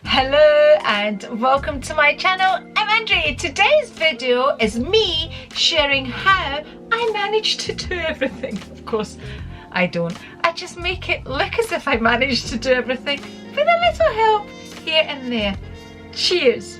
Hello and welcome to my channel. I'm Andri. Today's video is me sharing how I managed to do everything. Of course I don't. I just make it look as if I managed to do everything with a little help here and there. Cheers.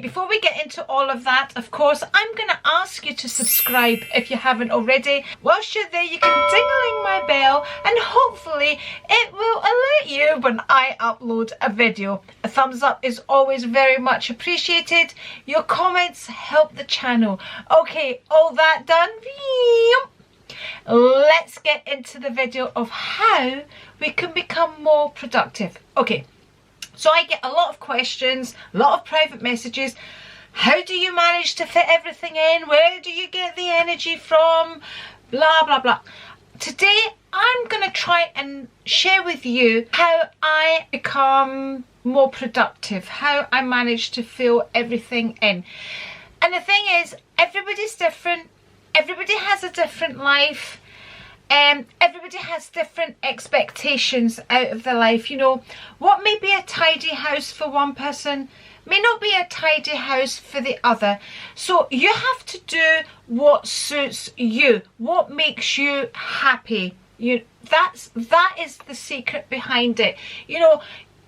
Before we get into all of that, of course, I'm going to ask you to subscribe if you haven't already. Whilst you're there, you can ding-a-ling my bell and hopefully it will alert you when I upload a video. A thumbs up is always very much appreciated. Your comments help the channel. Okay, all that done. Let's get into the video of how we can become more productive. Okay. So I get a lot of questions, a lot of private messages. How do you manage to fit everything in? Where do you get the energy from? Blah, blah, blah. Today, I'm going to try and share with you how I become more productive, how I manage to fill everything in. And the thing is, everybody's different. Everybody has a different life. Everybody has different expectations out of their life. You know, what may be a tidy house for one person may not be a tidy house for the other. So you have to do what suits you, what makes you happy. That is the secret behind it. You know,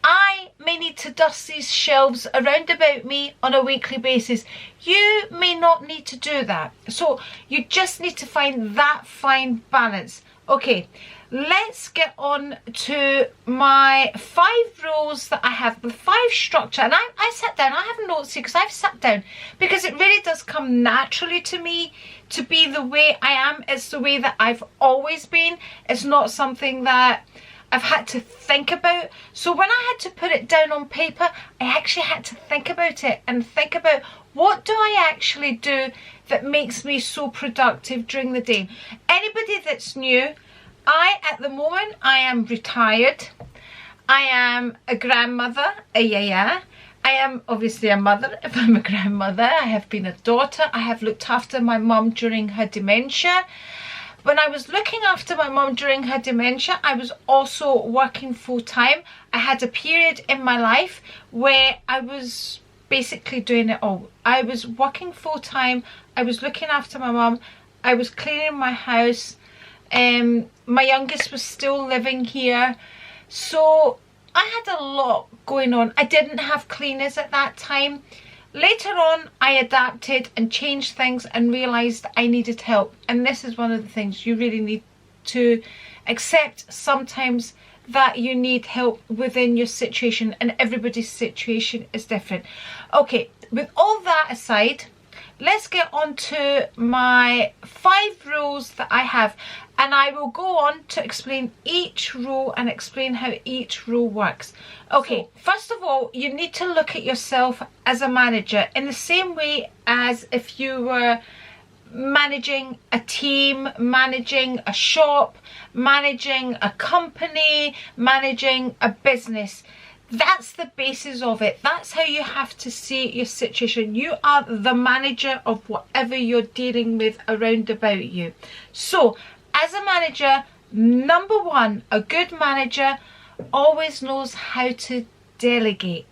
I may need to dust these shelves around about me on a weekly basis. You may not need to do that. So you just need to find that fine balance. Okay, let's get on to my 5 rules that I have, the 5 structure. And I sat down, I have notes here because I've sat down because it really does come naturally to me to be the way I am. It's the way that I've always been. It's not something that I've had to think about. So when I had to put it down on paper, I actually had to think about it and think about what do I actually do that makes me so productive during the day. Anybody that's new, at the moment, I am retired. I am a grandmother, I am obviously a mother if I'm a grandmother. I have been a daughter. I have looked after my mum during her dementia. When I was looking after my mum during her dementia, I was also working full-time. I had a period in my life where I was basically doing it all. I was working full-time, I was looking after my mum, I was cleaning my house, my youngest was still living here. So I had a lot going on. I didn't have cleaners at that time. Later on, I adapted and changed things and realised I needed help. And this is one of the things you really need to accept sometimes, that you need help within your situation, and everybody's situation is different. Okay, with all that aside, let's get on to my 5 rules that I have. And I will go on to explain each rule and explain how each rule works. Okay, first of all, you need to look at yourself as a manager in the same way as if you were managing a team, managing a shop, managing a company, managing a business. That's the basis of it. That's how you have to see your situation. You are the manager of whatever you're dealing with around about you. So as a manager, number 1, a good manager always knows how to delegate.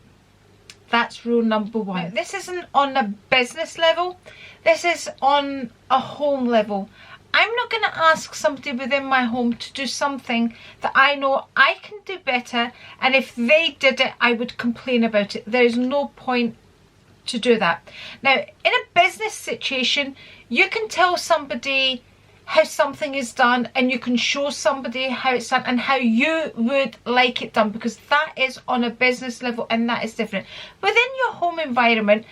That's rule number 1. Now, this isn't on a business level. This is on a home level. I'm not going to ask somebody within my home to do something that I know I can do better, and if they did it, I would complain about it. There is no point to do that. Now, in a business situation, you can tell somebody how something is done, and you can show somebody how it's done and how you would like it done, because that is on a business level and that is different. Within your home environment,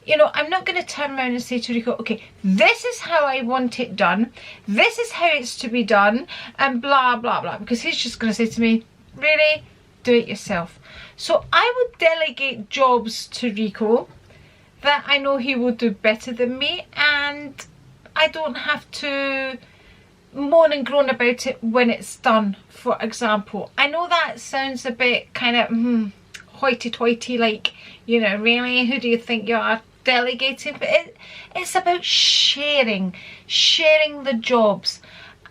you know, I'm not going to turn around and say to Rico, okay, this is how I want it done, this is how it's to be done, and blah, blah, blah, because he's just going to say to me, really, do it yourself. So I would delegate jobs to Rico that I know he will do better than me, and I don't have to moan and groan about it when it's done, for example. I know that sounds a bit kind of hoity-toity, like, you know, really, who do you think you are, delegating? But it's about sharing the jobs,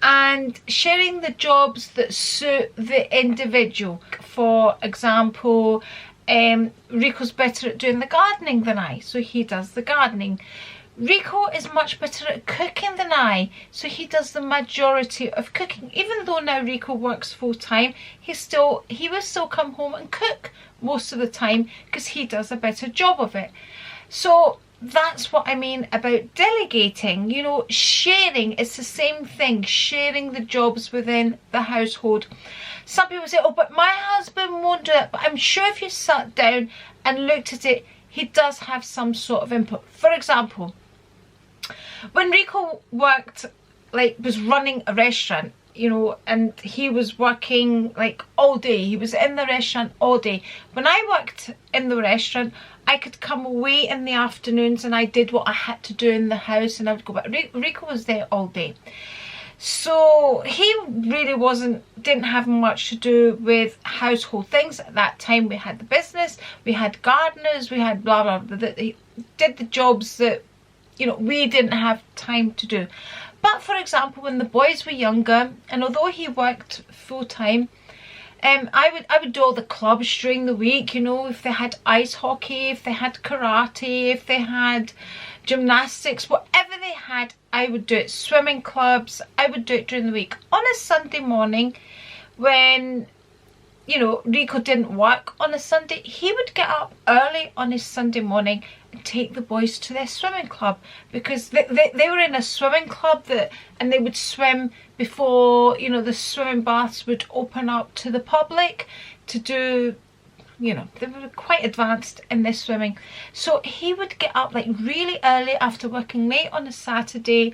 and sharing the jobs that suit the individual. For example, Rico's better at doing the gardening than I, so he does the gardening. Rico is much better at cooking than I, so he does the majority of cooking. Even though now Rico works full-time, he will still come home and cook most of the time because he does a better job of it. So that's what I mean about delegating, you know, sharing. It's the same thing, sharing the jobs within the household. Some people say, oh, but my husband won't do it. But I'm sure if you sat down and looked at it, he does have some sort of input. For example, when Rico worked, like, was running a restaurant, you know, and he was working like all day, he was in the restaurant all day. When I worked in the restaurant, I could come away in the afternoons and I did what I had to do in the house and I would go back. Rico was there all day. So he really didn't have much to do with household things. At that time we had the business, we had gardeners, we had blah blah blah. He did the jobs that, you know, we didn't have time to do. But for example, when the boys were younger, and although he worked full-time, I would do all the clubs during the week, you know, if they had ice hockey, if they had karate, if they had gymnastics, whatever they had, I would do it. Swimming clubs, I would do it during the week. On a Sunday morning, when, you know, Rico didn't work on a Sunday, he would get up early on his Sunday morning and take the boys to their swimming club, because they were in a swimming club and they would swim before, you know, the swimming baths would open up to the public to do, you know, they were quite advanced in their swimming. So he would get up like really early after working late on a Saturday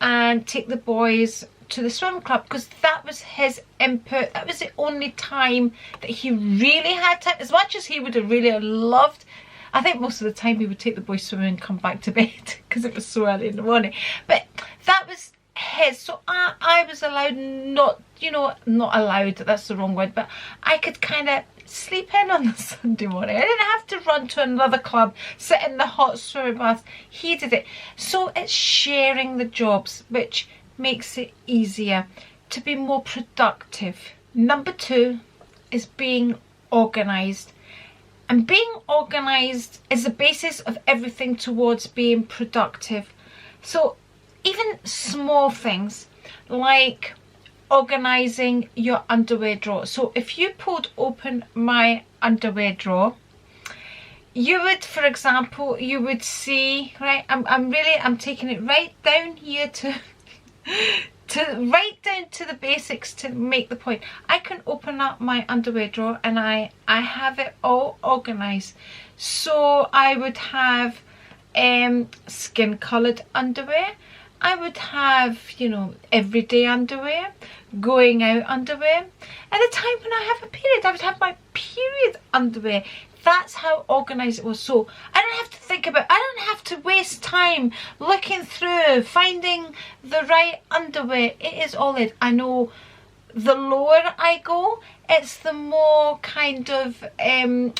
and take the boys to the swim club, because that was his input. That was the only time that he really had time. As much as he would have really loved, I think most of the time he would take the boys swimming and come back to bed because it was so early in the morning. But that was his. So I was allowed, not allowed, that's the wrong word, but I could kind of sleep in on the Sunday morning. I didn't have to run to another club, sit in the hot swimming bath. He did it. So it's sharing the jobs, which makes it easier to be more productive. Number 2 is being organised. And being organised is the basis of everything towards being productive. So even small things like organising your underwear drawer. So if you pulled open my underwear drawer, you would, for example, you would see, right, I'm taking it right down here to right down to the basics to make the point. I can open up my underwear drawer and I have it all organised. So I would have skin coloured underwear. I would have, you know, everyday underwear, going out underwear. At the time when I have a period, I would have my period underwear. That's how organised it was. So I don't have to think about, I don't have to waste time looking through, finding the right underwear. It is all in. I know the lower I go, it's the more kind of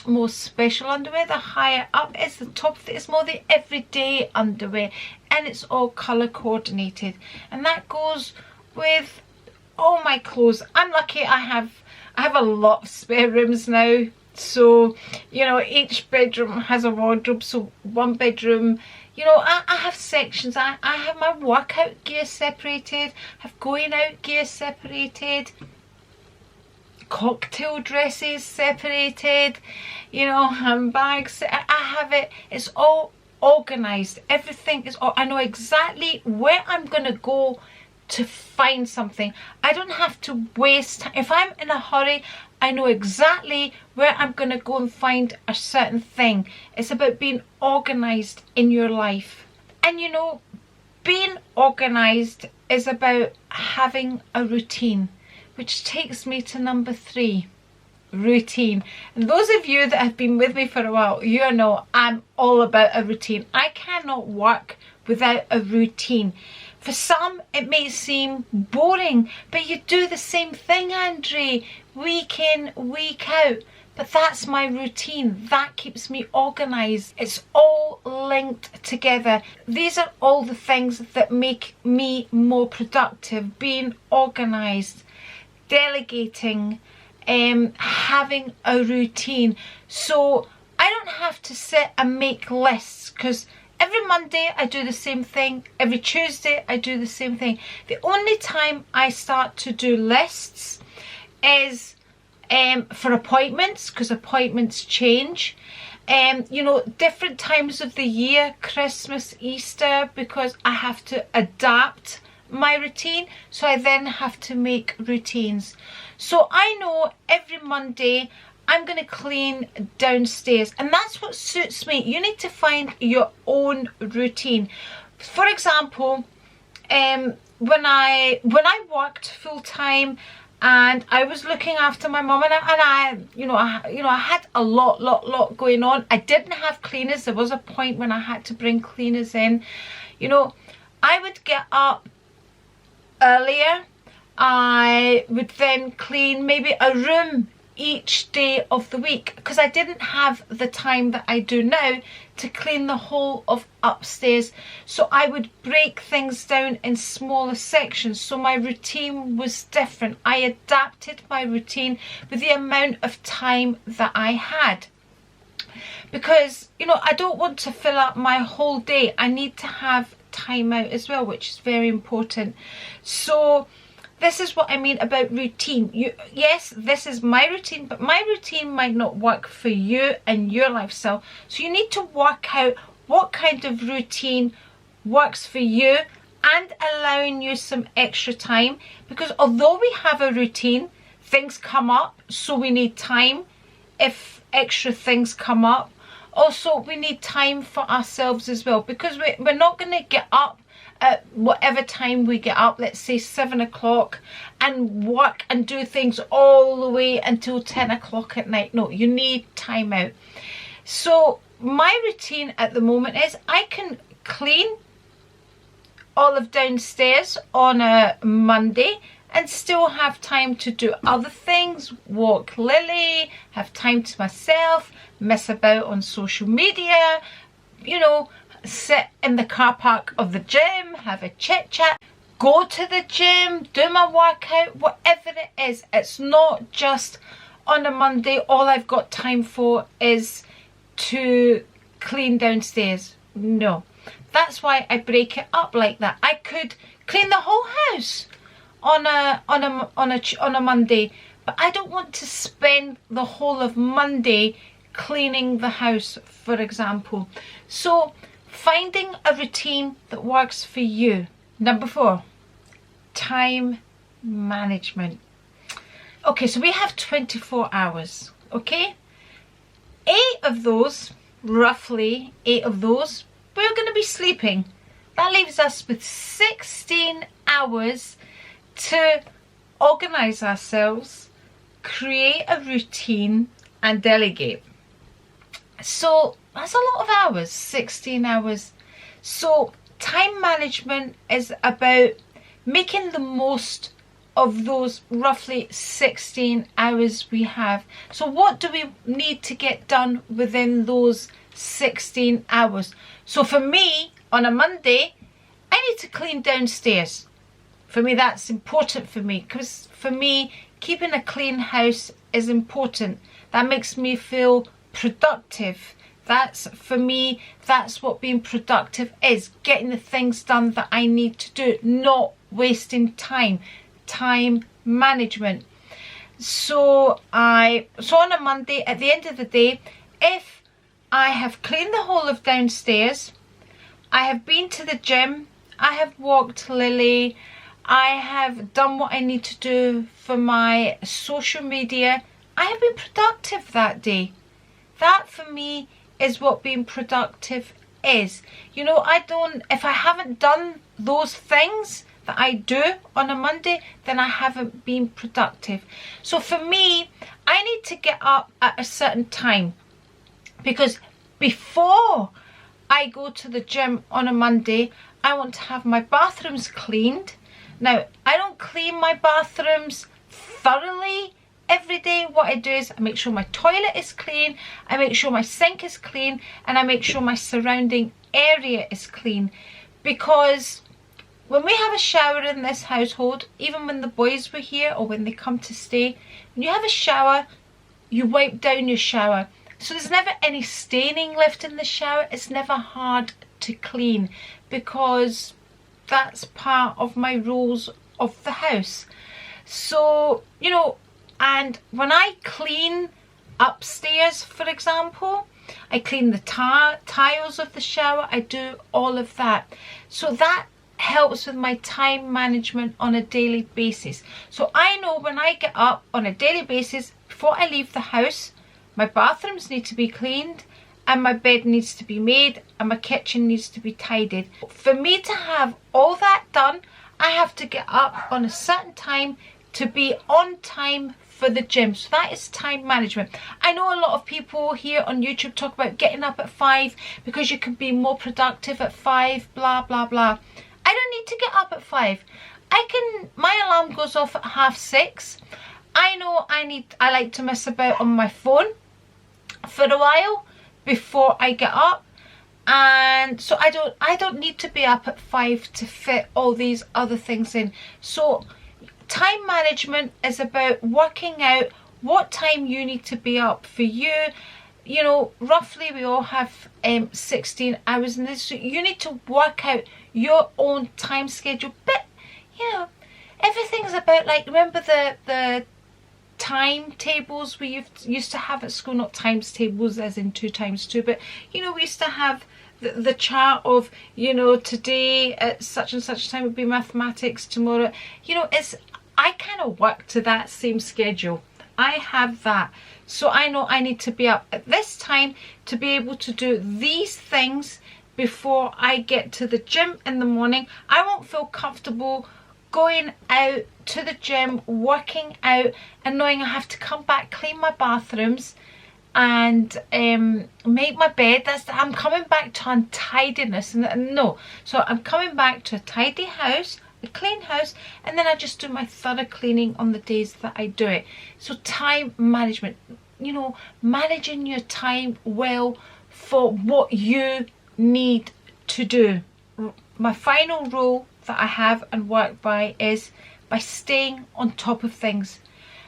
more special underwear. The higher up is the top, it's more the everyday underwear, and it's all colour coordinated, and that goes with all my clothes. I'm lucky I have a lot of spare rooms now. So, you know, each bedroom has a wardrobe. So one bedroom, you know, I have sections. I have my workout gear separated, have going out gear separated, cocktail dresses separated, you know, handbags. I have it. It's all organised. Everything is all, I know exactly where I'm going to go to find something. I don't have to waste time. If I'm in a hurry, I know exactly where I'm going to go and find a certain thing. It's about being organised in your life. And you know, being organised is about having a routine, which takes me to number 3, routine. And those of you that have been with me for a while, you know I'm all about a routine. I cannot work without a routine. For some, it may seem boring, but you do the same thing, Andri, week in, week out. But that's my routine. That keeps me organised. It's all linked together. These are all the things that make me more productive. Being organised, delegating, having a routine. So I don't have to sit and make lists, because every Monday I do the same thing. Every Tuesday I do the same thing. The only time I start to do lists is for appointments, because appointments change. You know, different times of the year, Christmas, Easter, because I have to adapt my routine. So I then have to make routines. So I know every Monday I'm going to clean downstairs, and that's what suits me. You need to find your own routine. For example, when I worked full time and I was looking after my mum, and I had a lot going on. I didn't have cleaners. There was a point when I had to bring cleaners in. You know, I would get up earlier. I would then clean maybe a room each day of the week, because I didn't have the time that I do now to clean the whole of upstairs. So I would break things down in smaller sections, so my routine was different. I adapted my routine with the amount of time that I had, because, you know, I don't want to fill up my whole day. I need to have time out as well, which is very important. So this is what I mean about routine. Yes, this is my routine, but my routine might not work for you and your lifestyle. So you need to work out what kind of routine works for you, and allowing you some extra time, because although we have a routine, things come up, so we need time if extra things come up. Also, we need time for ourselves as well, because we're not going to get up at whatever time we get up, let's say 7 o'clock, and work and do things all the way until 10 o'clock at night. No, you need time out. So my routine at the moment is I can clean all of downstairs on a Monday and still have time to do other things, walk Lily, have time to myself, mess about on social media, you know, sit in the car park of the gym, have a chit chat, go to the gym, do my workout, whatever it is. It's not just on a Monday, all I've got time for is to clean downstairs. No, that's why I break it up like that. I could clean the whole house on a Monday, but I don't want to spend the whole of Monday cleaning the house, for example. So finding a routine that works for you. Number 4, time management. Okay, so we have 24 hours, okay? 8 of those, roughly 8 of those, we're going to be sleeping. That leaves us with 16 hours to organise ourselves, create a routine and delegate. So that's a lot of hours, 16 hours. So time management is about making the most of those roughly 16 hours we have. So what do we need to get done within those 16 hours? So for me, on a Monday, I need to clean downstairs. For me, that's important for me, because for me, keeping a clean house is important. That makes me feel productive. That's, for me, that's what being productive is. Getting the things done that I need to do, not wasting time. Time management. So on a Monday, at the end of the day, if I have cleaned the whole of downstairs, I have been to the gym, I have walked Lily, I have done what I need to do for my social media, I have been productive that day. That for me is what being productive is. You know, if I haven't done those things that I do on a Monday, then I haven't been productive. So for me, I need to get up at a certain time, because before I go to the gym on a Monday, I want to have my bathrooms cleaned. Now, I don't clean my bathrooms thoroughly every day what I do is I make sure my toilet is clean, I make sure my sink is clean, and I make sure my surrounding area is clean. Because when we have a shower in this household, even when the boys were here or when they come to stay, when you have a shower, you wipe down your shower. So there's never any staining left in the shower. It's never hard to clean because that's part of my rules of the house. So, you know, and when I clean upstairs, for example, I clean the tiles of the shower, I do all of that. So that helps with my time management on a daily basis. So I know when I get up on a daily basis, before I leave the house, my bathrooms need to be cleaned, and my bed needs to be made, and my kitchen needs to be tidied. For me to have all that done, I have to get up on a certain time to be on time for the gym. So that is time management. I know a lot of people here on YouTube talk about getting up at 5 because you can be more productive at 5, blah blah blah. I don't need to get up at 5. My alarm goes off at 5:30. I know I like to mess about on my phone for a while before I get up, and so I don't need to be up at 5 to fit all these other things in. So time management is about working out what time you need to be up for you. You know, roughly we all have 16 hours in this, so you need to work out your own time schedule. But you know, everything's about, like, remember the timetables we used to have at school? Not times tables as in 2 times 2, but you know, we used to have the chart of, you know, today at such and such time would be mathematics, tomorrow, you know, I kind of work to that same schedule. I have that, so I know I need to be up at this time to be able to do these things before I get to the gym in the morning. I won't feel comfortable going out to the gym, working out, and knowing I have to come back, clean my bathrooms, and make my bed. I'm coming back to untidiness, and no. So I'm coming back to a tidy house, a clean house, and then I just do my thorough cleaning on the days that I do it. So time management, you know, managing your time well for what you need to do. My final rule that I have and work by is by staying on top of things.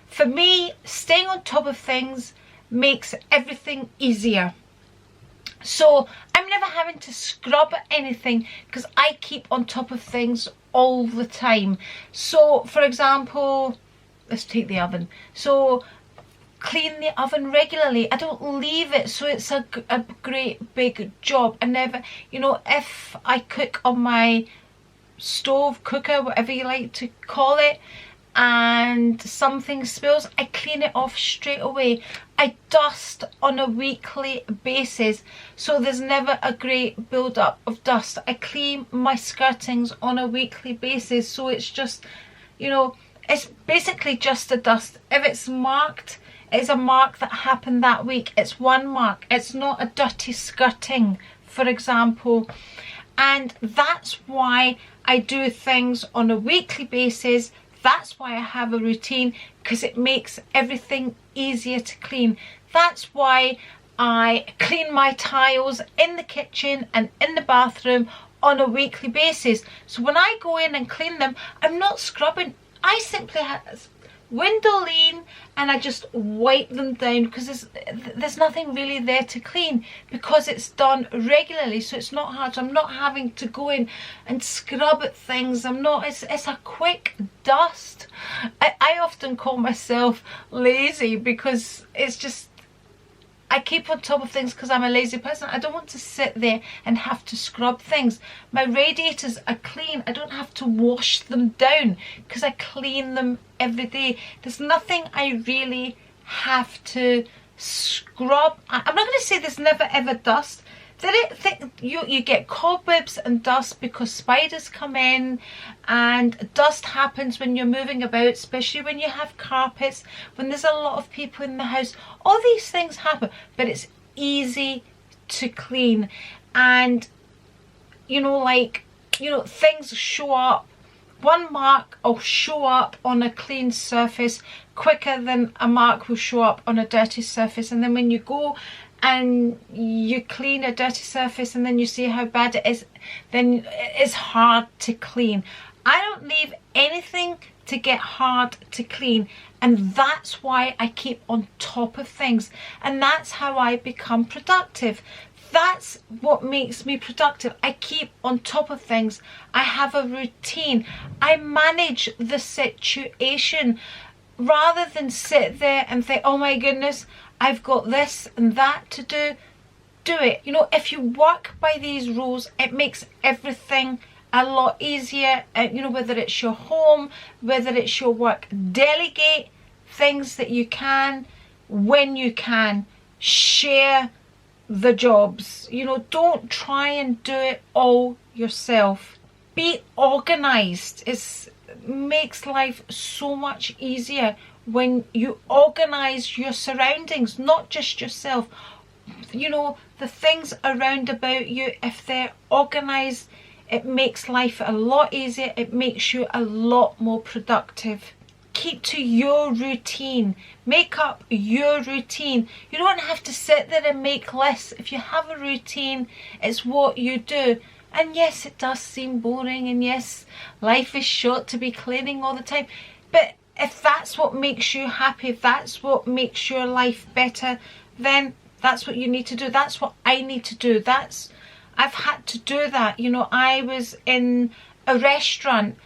For me, staying on top of things makes everything easier. So I'm never having to scrub at anything because I keep on top of things all the time. So for example, let's take the oven. So clean the oven regularly. I don't leave it so it's a great big job. I never, you know, if I cook on my stove, cooker, whatever you like to call it, and something spills, I clean it off straight away. I dust on a weekly basis, so there's never a great build up of dust. I clean my skirtings on a weekly basis, so it's just, you know, it's basically just a dust. If it's marked, it's a mark that happened that week. It's one mark. It's not a dirty skirting, for example. And that's why I do things on a weekly basis. That's why I have a routine, because it makes everything easier to clean. That's why I clean my tiles in the kitchen and in the bathroom on a weekly basis. So when I go in and clean them, I'm not scrubbing. I simply have window lean and I just wipe them down, because there's nothing really there to clean because it's done regularly, so it's not hard. So I'm not having to go in and scrub at things. It's a quick dust. I often call myself lazy because it's just, I keep on top of things because I'm a lazy person. I don't want to sit there and have to scrub things. My radiators are clean. I don't have to wash them down because I clean them every day. There's nothing I really have to scrub. I'm not going to say there's never ever dust. You get cobwebs and dust because spiders come in, and dust happens when you're moving about, especially when you have carpets, when there's a lot of people in the house. All these things happen, but it's easy to clean. And you know, like, you know, things show up One mark will show up on a clean surface quicker than a mark will show up on a dirty surface. And then when you go and you clean a dirty surface and then you see how bad it is, then it's hard to clean. I don't leave anything to get hard to clean, and that's why I keep on top of things, and that's how I become productive. That's what makes me productive. I keep on top of things. I have a routine. I manage the situation rather than sit there and think, oh my goodness, I've got this and that to do. Do it. You know, if you work by these rules, it makes everything a lot easier. You know, whether it's your home, whether it's your work. Delegate things that you can when you can. Share the jobs. You know, don't try and do it all yourself. Be organized. It makes life so much easier when you organize your surroundings, not just yourself. You know, the things around about you, if they're organized, it makes life a lot easier. It makes you a lot more productive. Keep to your routine. Make up your routine. You don't have to sit there and make lists. If you have a routine, it's what you do. And yes, it does seem boring, and yes, life is short to be cleaning all the time. But if that's what makes you happy, if that's what makes your life better, then that's what you need to do. That's what I need to do. I've had to do that. You know, I was in a restaurant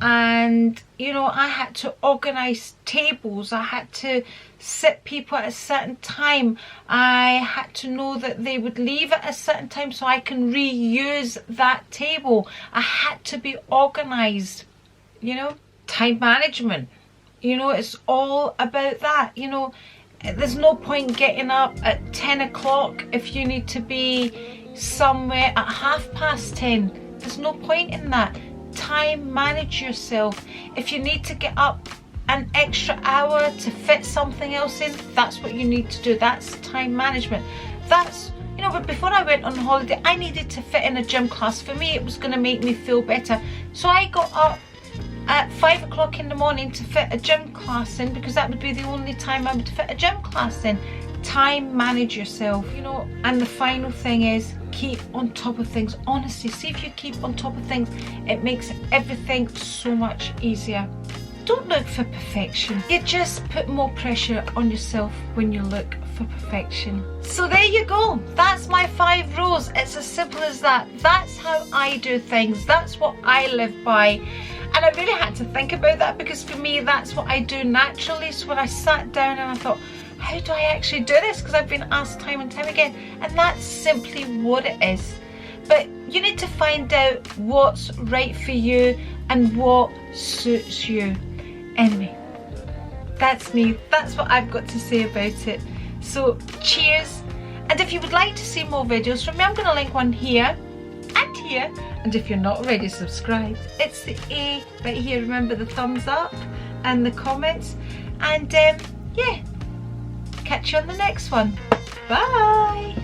and, you know, I had to organize tables. I had to sit people at a certain time. I had to know that they would leave at a certain time so I can reuse that table. I had to be organized. You know, time management. You know, it's all about that. You know, there's no point getting up at 10 o'clock if you need to be somewhere at 10:30. There's no point in that. Time manage yourself. If you need to get up an extra hour to fit something else in, that's what you need to do. That's time management. That's, you know, but before I went on holiday, I needed to fit in a gym class. For me, it was going to make me feel better. So I got up at 5 o'clock in the morning to fit a gym class in, because that would be the only time I would fit a gym class in. Time manage yourself, you know. And the final thing is, keep on top of things. Honestly, see if you keep on top of things, it makes everything so much easier. Don't look for perfection. You just put more pressure on yourself when you look for perfection. So there you go. That's my 5 rules. It's as simple as that. That's how I do things. That's what I live by. And I really had to think about that, because for me, that's what I do naturally. So when I sat down and I thought, how do I actually do this? Because I've been asked time and time again, and that's simply what it is. But you need to find out what's right for you and what suits you. Anyway, that's me. That's what I've got to say about it. So cheers. And if you would like to see more videos from me, I'm going to link one here and here. And if you're not already subscribed, it's the A right here. Remember the thumbs up and the comments. And yeah. Catch you on the next one. Bye.